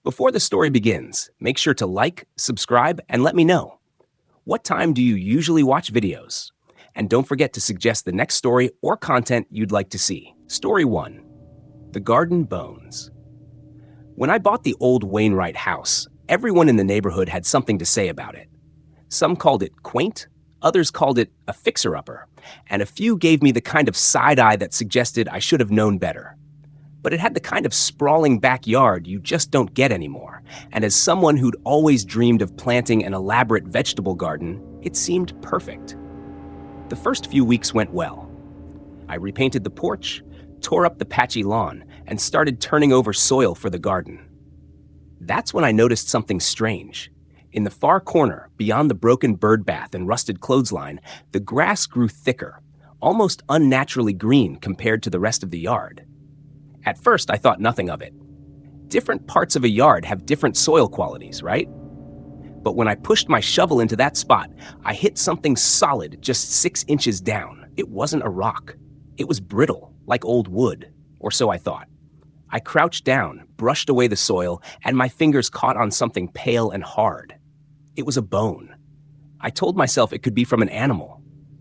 Before the story begins, make sure to like, subscribe, and let me know. What time do you usually watch videos? And don't forget to suggest the next story or content you'd like to see. Story 1. The Garden Bones. When I bought the old Wainwright house, everyone in the neighborhood had something to say about it. Some called it quaint, others called it a fixer-upper, and a few gave me the kind of side-eye that suggested I should have known better. But it had the kind of sprawling backyard you just don't get anymore, and as someone who'd always dreamed of planting an elaborate vegetable garden, it seemed perfect. The first few weeks went well. I repainted the porch, tore up the patchy lawn, and started turning over soil for the garden. That's when I noticed something strange. In the far corner, beyond the broken bird bath and rusted clothesline, the grass grew thicker, almost unnaturally green compared to the rest of the yard. At first, I thought nothing of it. Different parts of a yard have different soil qualities, right? But when I pushed my shovel into that spot, I hit something solid just 6 inches down. It wasn't a rock. It was brittle, like old wood, or so I thought. I crouched down, brushed away the soil, and my fingers caught on something pale and hard. It was a bone. I told myself it could be from an animal.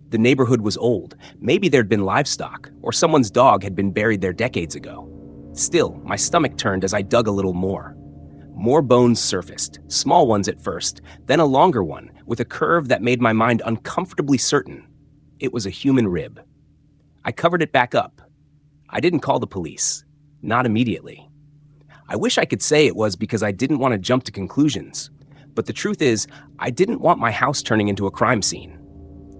The neighborhood was old. Maybe there'd been livestock, or someone's dog had been buried there decades ago. Still, my stomach turned as I dug a little more. More bones surfaced, small ones at first, then a longer one, with a curve that made my mind uncomfortably certain. It was a human rib. I covered it back up. I didn't call the police. Not immediately. I wish I could say it was because I didn't want to jump to conclusions. But the truth is, I didn't want my house turning into a crime scene.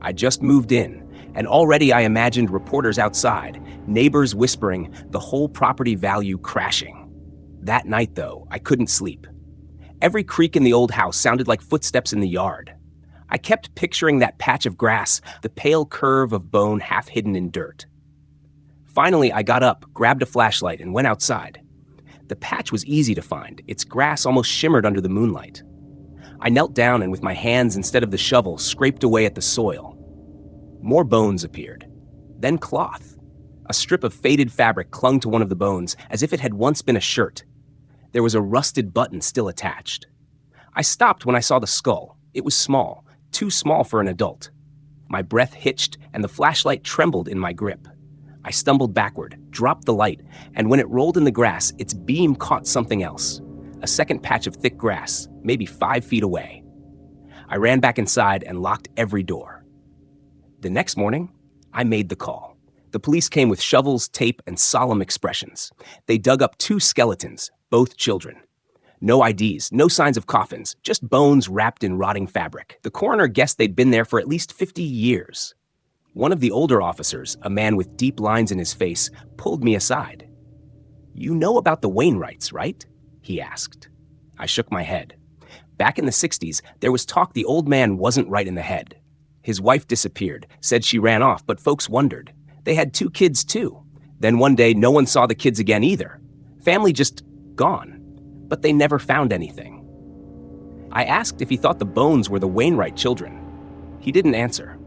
I just moved in, and already I imagined reporters outside, neighbors whispering, the whole property value crashing. That night, though, I couldn't sleep. Every creak in the old house sounded like footsteps in the yard. I kept picturing that patch of grass, the pale curve of bone half hidden in dirt. Finally, I got up, grabbed a flashlight, and went outside. The patch was easy to find. Its grass almost shimmered under the moonlight. I knelt down and with my hands instead of the shovel, scraped away at the soil. More bones appeared. Then cloth. A strip of faded fabric clung to one of the bones as if it had once been a shirt. There was a rusted button still attached. I stopped when I saw the skull. It was small, too small for an adult. My breath hitched and the flashlight trembled in my grip. I stumbled backward, dropped the light, and when it rolled in the grass, its beam caught something else. A second patch of thick grass, maybe 5 feet away. I ran back inside and locked every door. The next morning, I made the call. The police came with shovels, tape, and solemn expressions. They dug up 2 skeletons, both children. No IDs, no signs of coffins, just bones wrapped in rotting fabric. The coroner guessed they'd been there for at least 50 years. One of the older officers, a man with deep lines in his face, pulled me aside. "You know about the Wainwrights, right?" he asked. I shook my head. Back in the 60s, there was talk the old man wasn't right in the head. His wife disappeared, said she ran off, but folks wondered. They had 2 kids too. Then one day, no one saw the kids again either. Family just gone. But they never found anything. I asked if he thought the bones were the Wainwright children. He didn't answer.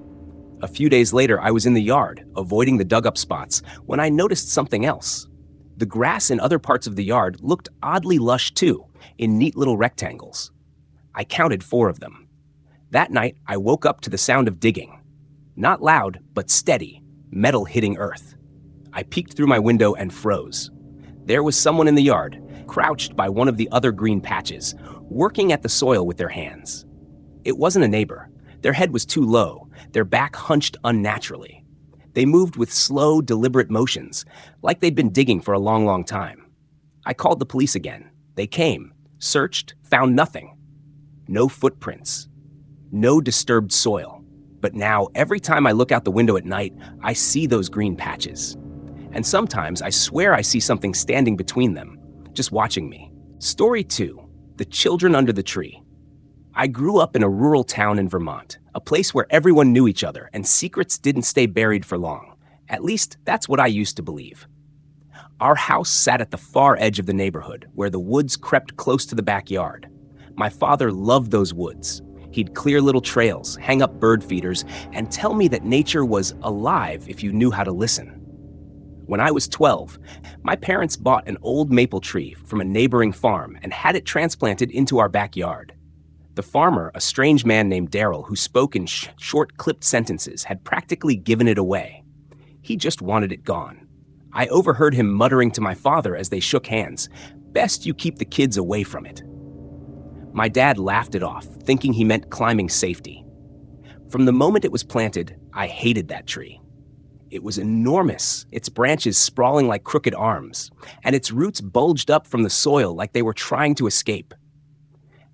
A few days later, I was in the yard, avoiding the dug-up spots, when I noticed something else. The grass in other parts of the yard looked oddly lush too, in neat little rectangles. I counted 4 of them. That night, I woke up to the sound of digging. Not loud, but steady, metal hitting earth. I peeked through my window and froze. There was someone in the yard, crouched by one of the other green patches, working at the soil with their hands. It wasn't a neighbor. Their head was too low, their back hunched unnaturally. They moved with slow, deliberate motions, like they'd been digging for a long, long time. I called the police again. They came, searched, found nothing. No footprints. No disturbed soil. But now, every time I look out the window at night, I see those green patches. And sometimes I swear I see something standing between them, just watching me. Story 2. The Children Under the Tree. I grew up in a rural town in Vermont, a place where everyone knew each other and secrets didn't stay buried for long. At least, that's what I used to believe. Our house sat at the far edge of the neighborhood, where the woods crept close to the backyard. My father loved those woods. He'd clear little trails, hang up bird feeders, and tell me that nature was alive if you knew how to listen. When I was 12, my parents bought an old maple tree from a neighboring farm and had it transplanted into our backyard. The farmer, a strange man named Daryl who spoke in short, clipped sentences, had practically given it away. He just wanted it gone. I overheard him muttering to my father as they shook hands, "Best you keep the kids away from it." My dad laughed it off, thinking he meant climbing safety. From the moment it was planted, I hated that tree. It was enormous, its branches sprawling like crooked arms, and its roots bulged up from the soil like they were trying to escape.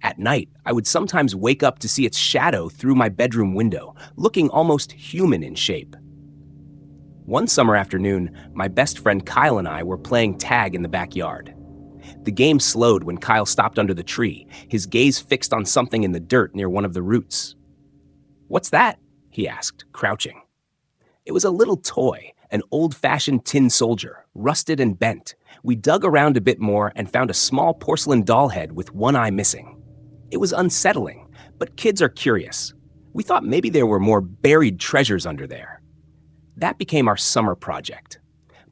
At night, I would sometimes wake up to see its shadow through my bedroom window, looking almost human in shape. One summer afternoon, my best friend Kyle and I were playing tag in the backyard. The game slowed when Kyle stopped under the tree, his gaze fixed on something in the dirt near one of the roots. "What's that?" he asked, crouching. It was a little toy, an old-fashioned tin soldier, rusted and bent. We dug around a bit more and found a small porcelain doll head with one eye missing. It was unsettling, but kids are curious. We thought maybe there were more buried treasures under there. That became our summer project.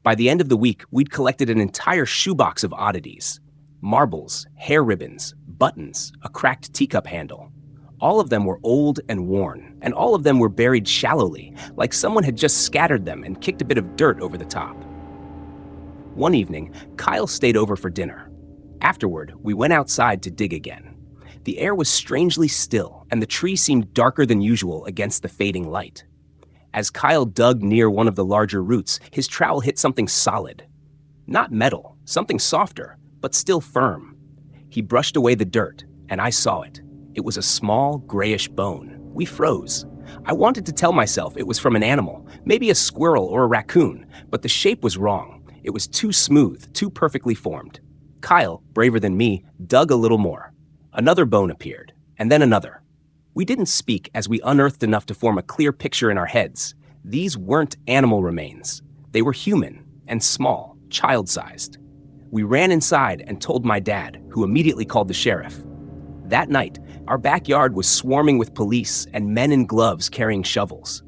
By the end of the week, we'd collected an entire shoebox of oddities. Marbles, hair ribbons, buttons, a cracked teacup handle. All of them were old and worn, and all of them were buried shallowly, like someone had just scattered them and kicked a bit of dirt over the top. One evening, Kyle stayed over for dinner. Afterward, we went outside to dig again. The air was strangely still, and the tree seemed darker than usual against the fading light. As Kyle dug near one of the larger roots, his trowel hit something solid. Not metal, something softer, but still firm. He brushed away the dirt, and I saw it. It was a small, grayish bone. We froze. I wanted to tell myself it was from an animal, maybe a squirrel or a raccoon, but the shape was wrong. It was too smooth, too perfectly formed. Kyle, braver than me, dug a little more. Another bone appeared, and then another. We didn't speak as we unearthed enough to form a clear picture in our heads. These weren't animal remains. They were human and small, child-sized. We ran inside and told my dad, who immediately called the sheriff. That night, our backyard was swarming with police and men in gloves carrying shovels.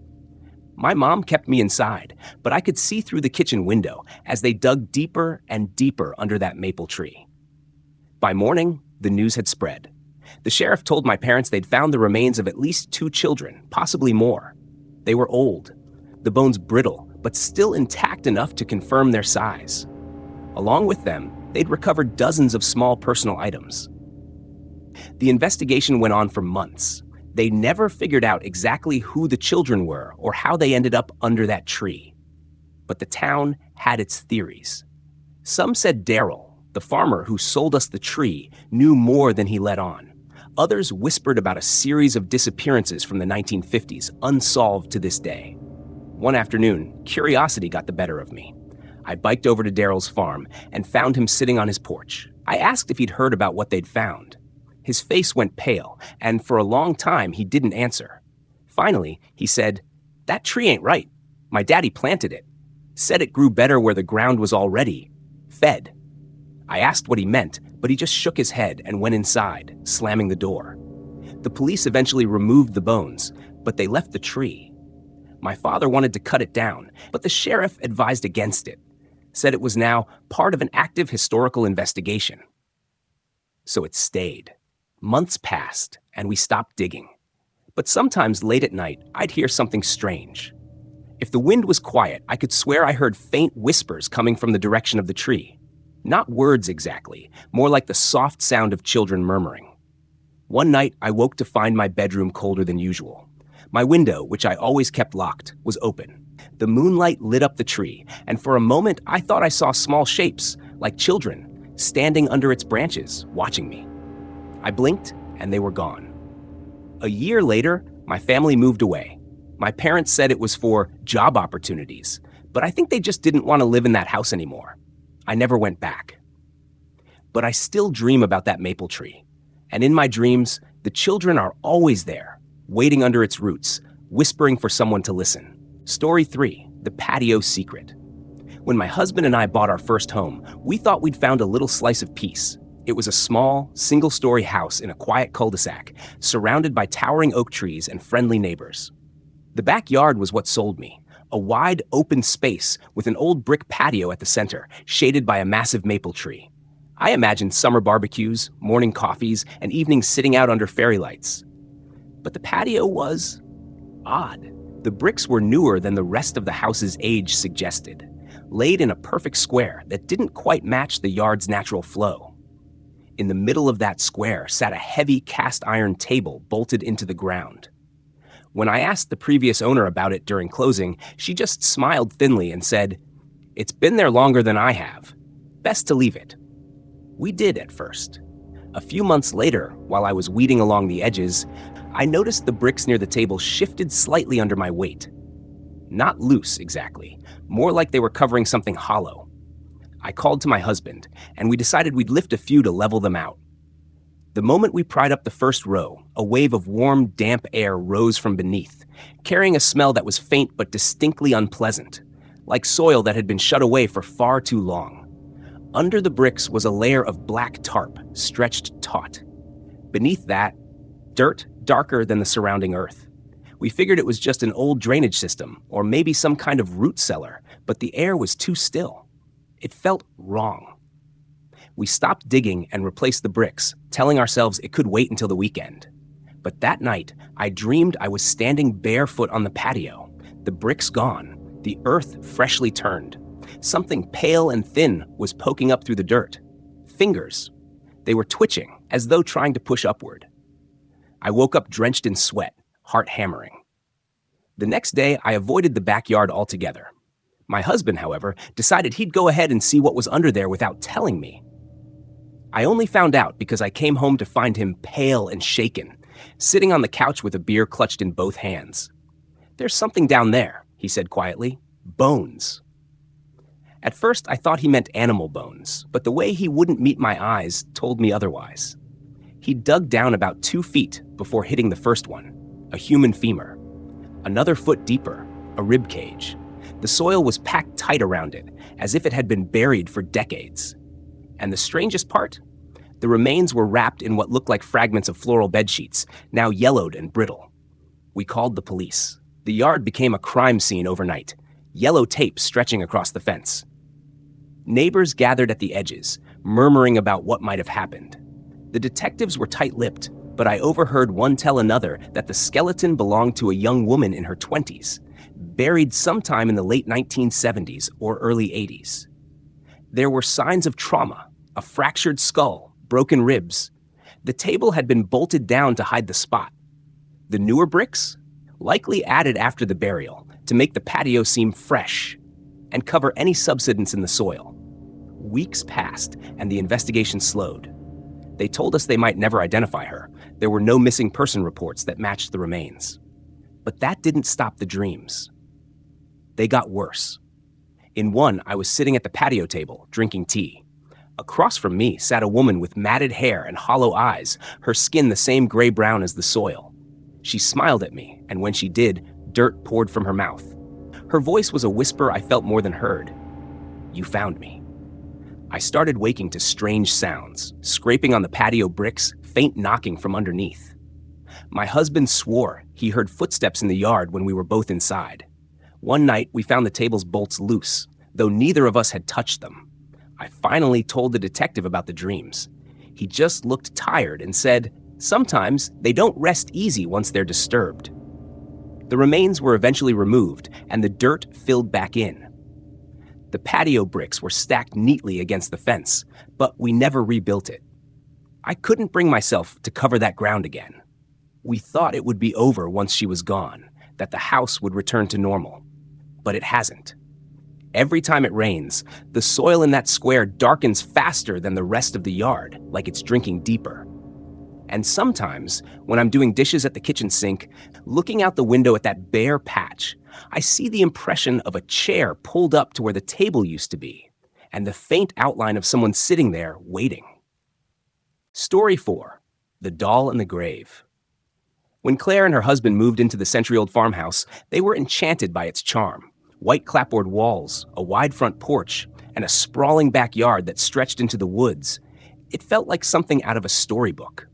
My mom kept me inside, but I could see through the kitchen window as they dug deeper and deeper under that maple tree. By morning, the news had spread. The sheriff told my parents they'd found the remains of at least 2 children, possibly more. They were old, the bones brittle, but still intact enough to confirm their size. Along with them, they'd recovered dozens of small personal items. The investigation went on for months. They never figured out exactly who the children were or how they ended up under that tree. But the town had its theories. Some said Daryl, the farmer who sold us the tree, knew more than he let on. Others whispered about a series of disappearances from the 1950s, unsolved to this day. One afternoon, curiosity got the better of me. I biked over to Daryl's farm and found him sitting on his porch. I asked if he'd heard about what they'd found. His face went pale, and for a long time he didn't answer. Finally, he said, "That tree ain't right. My daddy planted it. Said it grew better where the ground was already fed." I asked what he meant, but he just shook his head and went inside, slamming the door. The police eventually removed the bones, but they left the tree. My father wanted to cut it down, but the sheriff advised against it, said it was now part of an active historical investigation. So it stayed. Months passed, and we stopped digging. But sometimes late at night, I'd hear something strange. If the wind was quiet, I could swear I heard faint whispers coming from the direction of the tree. Not words exactly, more like the soft sound of children murmuring. One night, I woke to find my bedroom colder than usual. My window, which I always kept locked, was open. The moonlight lit up the tree, and for a moment, I thought I saw small shapes, like children, standing under its branches, watching me. I blinked, and they were gone. A year later, my family moved away. My parents said it was for job opportunities, but I think they just didn't want to live in that house anymore. I never went back. But I still dream about that maple tree. And in my dreams, the children are always there, waiting under its roots, whispering for someone to listen. Story 3, The Patio Secret. When my husband and I bought our first home, we thought we'd found a little slice of peace. It was a small, single-story house in a quiet cul-de-sac, surrounded by towering oak trees and friendly neighbors. The backyard was what sold me. a wide, open space with an old brick patio at the center, shaded by a massive maple tree. I imagined summer barbecues, morning coffees, and evenings sitting out under fairy lights. But the patio was odd. The bricks were newer than the rest of the house's age suggested, laid in a perfect square that didn't quite match the yard's natural flow. In the middle of that square sat a heavy cast iron table bolted into the ground. When I asked the previous owner about it during closing, she just smiled thinly and said, "It's been there longer than I have. Best to leave it." We did at first. A few months later, while I was weeding along the edges, I noticed the bricks near the table shifted slightly under my weight. Not loose, exactly, more like they were covering something hollow. I called to my husband, and we decided we'd lift a few to level them out. The moment we pried up the first row, a wave of warm, damp air rose from beneath, carrying a smell that was faint but distinctly unpleasant, like soil that had been shut away for far too long. Under the bricks was a layer of black tarp, stretched taut. Beneath that, dirt darker than the surrounding earth. We figured it was just an old drainage system, or maybe some kind of root cellar, but the air was too still. It felt wrong. We stopped digging and replaced the bricks, telling ourselves it could wait until the weekend. But that night, I dreamed I was standing barefoot on the patio, the bricks gone, the earth freshly turned. Something pale and thin was poking up through the dirt. Fingers. They were twitching, as though trying to push upward. I woke up drenched in sweat, heart hammering. The next day, I avoided the backyard altogether. My husband, however, decided he'd go ahead and see what was under there without telling me. I only found out because I came home to find him pale and shaken, sitting on the couch with a beer clutched in both hands. "There's something down there," he said quietly. "Bones." At first, I thought he meant animal bones, but the way he wouldn't meet my eyes told me otherwise. He dug down about 2 feet before hitting the first one, a human femur. Another foot deeper, a rib cage. The soil was packed tight around it, as if it had been buried for decades. And the strangest part? The remains were wrapped in what looked like fragments of floral bedsheets, now yellowed and brittle. We called the police. The yard became a crime scene overnight, yellow tape stretching across the fence. Neighbors gathered at the edges, murmuring about what might have happened. The detectives were tight-lipped, but I overheard one tell another that the skeleton belonged to a young woman in her 20s, buried sometime in the late 1970s or early 80s. There were signs of trauma, a fractured skull, broken ribs. The table had been bolted down to hide the spot. The newer bricks? Likely added after the burial to make the patio seem fresh and cover any subsidence in the soil. Weeks passed and the investigation slowed. They told us they might never identify her. There were no missing person reports that matched the remains. But that didn't stop the dreams. They got worse. In one, I was sitting at the patio table, drinking tea. Across from me sat a woman with matted hair and hollow eyes, her skin the same gray-brown as the soil. She smiled at me, and when she did, dirt poured from her mouth. Her voice was a whisper I felt more than heard. "You found me." I started waking to strange sounds, scraping on the patio bricks, faint knocking from underneath. My husband swore he heard footsteps in the yard when we were both inside. One night, we found the table's bolts loose, though neither of us had touched them. I finally told the detective about the dreams. He just looked tired and said, "Sometimes they don't rest easy once they're disturbed." The remains were eventually removed, and the dirt filled back in. The patio bricks were stacked neatly against the fence, but we never rebuilt it. I couldn't bring myself to cover that ground again. We thought it would be over once she was gone, that the house would return to normal. But it hasn't. Every time it rains, the soil in that square darkens faster than the rest of the yard, like it's drinking deeper. And sometimes, when I'm doing dishes at the kitchen sink, looking out the window at that bare patch, I see the impression of a chair pulled up to where the table used to be, and the faint outline of someone sitting there waiting. Story 4. The Doll in the Grave. When Claire and her husband moved into the century-old farmhouse, they were enchanted by its charm. White clapboard walls, a wide front porch, and a sprawling backyard that stretched into the woods. It felt like something out of a storybook.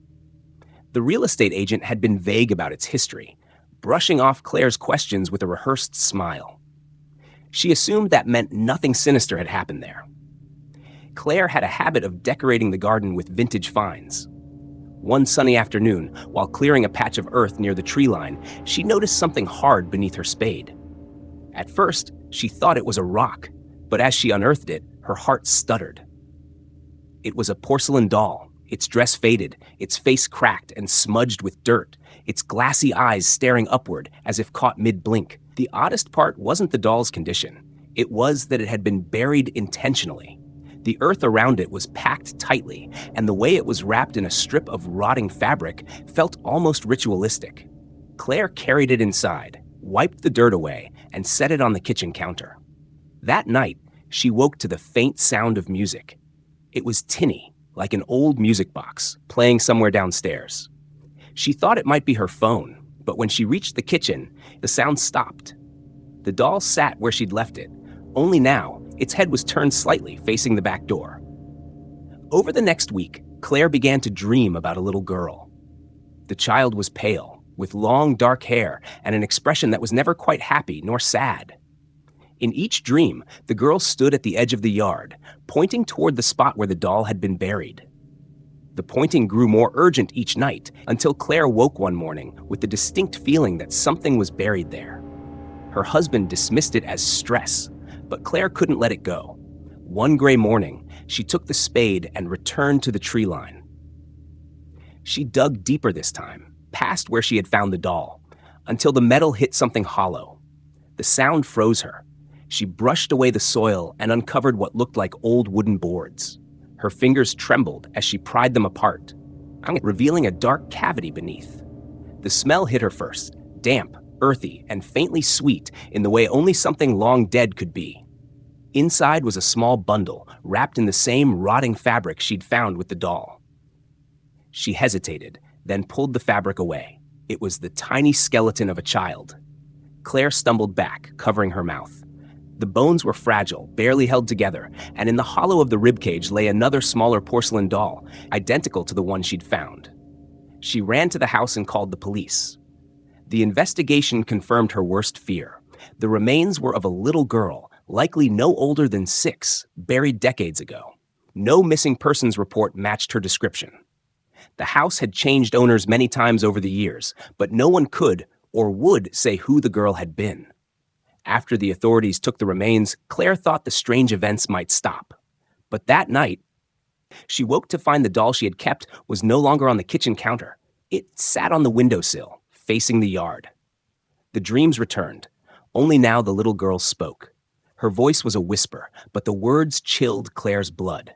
The real estate agent had been vague about its history, brushing off Claire's questions with a rehearsed smile. She assumed that meant nothing sinister had happened there. Claire had a habit of decorating the garden with vintage finds. One sunny afternoon, while clearing a patch of earth near the tree line, she noticed something hard beneath her spade. At first, she thought it was a rock, but as she unearthed it, her heart stuttered. It was a porcelain doll, its dress faded, its face cracked and smudged with dirt, its glassy eyes staring upward as if caught mid-blink. The oddest part wasn't the doll's condition. It was that it had been buried intentionally. The earth around it was packed tightly, and the way it was wrapped in a strip of rotting fabric felt almost ritualistic. Claire carried it inside, wiped the dirt away, and set it on the kitchen counter. That night, she woke to the faint sound of music. It was tinny, like an old music box, playing somewhere downstairs. She thought it might be her phone, but when she reached the kitchen, the sound stopped. The doll sat where she'd left it, only now, its head was turned slightly, facing the back door. Over the next week, Claire began to dream about a little girl. The child was pale, with long dark hair and an expression that was never quite happy nor sad. In each dream, the girl stood at the edge of the yard, pointing toward the spot where the doll had been buried. The pointing grew more urgent each night until Claire woke one morning with the distinct feeling that something was buried there. Her husband dismissed it as stress, but Claire couldn't let it go. One gray morning, she took the spade and returned to the tree line. She dug deeper this time, past where she had found the doll, until the metal hit something hollow. The sound froze her. She brushed away the soil and uncovered what looked like old wooden boards. Her fingers trembled as she pried them apart, revealing a dark cavity beneath. The smell hit her first, damp, earthy, and faintly sweet in the way only something long dead could be. Inside was a small bundle, wrapped in the same rotting fabric she'd found with the doll. She hesitated, then pulled the fabric away. It was the tiny skeleton of a child. Claire stumbled back, covering her mouth. The bones were fragile, barely held together, and in the hollow of the ribcage lay another smaller porcelain doll, identical to the one she'd found. She ran to the house and called the police. The investigation confirmed her worst fear. The remains were of a little girl, likely no older than 6, buried decades ago. No missing persons report matched her description. The house had changed owners many times over the years, but no one could or would say who the girl had been. After the authorities took the remains, Claire thought the strange events might stop. But that night, she woke to find the doll she had kept was no longer on the kitchen counter. It sat on the windowsill, facing the yard. The dreams returned. Only now the little girl spoke. Her voice was a whisper, but the words chilled Claire's blood.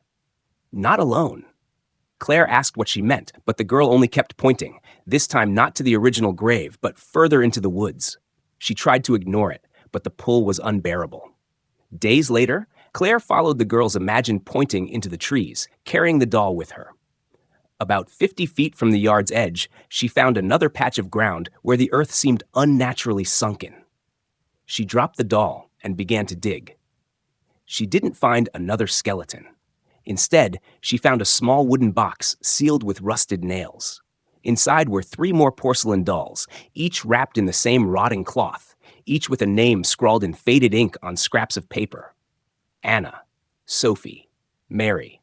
Not alone. Claire asked what she meant, but the girl only kept pointing, this time not to the original grave, but further into the woods. She tried to ignore it, but the pull was unbearable. Days later, Claire followed the girl's imagined pointing into the trees, carrying the doll with her. About 50 feet from the yard's edge, she found another patch of ground where the earth seemed unnaturally sunken. She dropped the doll and began to dig. She didn't find another skeleton. Instead, she found a small wooden box sealed with rusted nails. Inside were 3 more porcelain dolls, each wrapped in the same rotting cloth, each with a name scrawled in faded ink on scraps of paper. Anna, Sophie, Mary.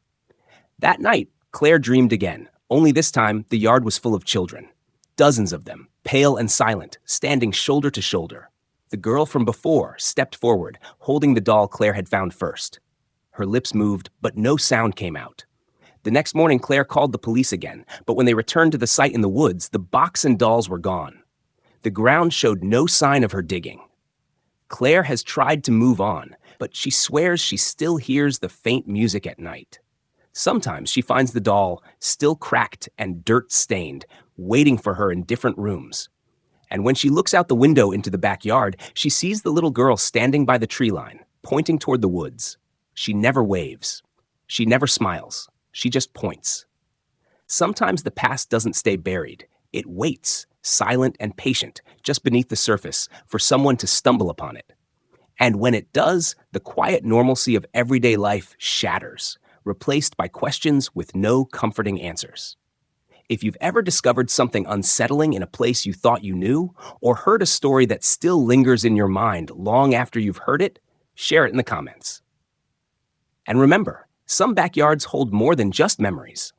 That night, Claire dreamed again, only this time the yard was full of children. Dozens of them, pale and silent, standing shoulder to shoulder. The girl from before stepped forward, holding the doll Claire had found first. Her lips moved, but no sound came out. The next morning, Claire called the police again, but when they returned to the site in the woods, the box and dolls were gone. The ground showed no sign of her digging. Claire has tried to move on, but she swears she still hears the faint music at night. Sometimes she finds the doll, still cracked and dirt-stained, waiting for her in different rooms. And when she looks out the window into the backyard, she sees the little girl standing by the tree line, pointing toward the woods. She never waves. She never smiles. She just points. Sometimes the past doesn't stay buried. It waits, silent and patient, just beneath the surface, for someone to stumble upon it. And when it does, the quiet normalcy of everyday life shatters, replaced by questions with no comforting answers. If you've ever discovered something unsettling in a place you thought you knew, or heard a story that still lingers in your mind long after you've heard it, Share it in the comments. And remember, some backyards hold more than just memories.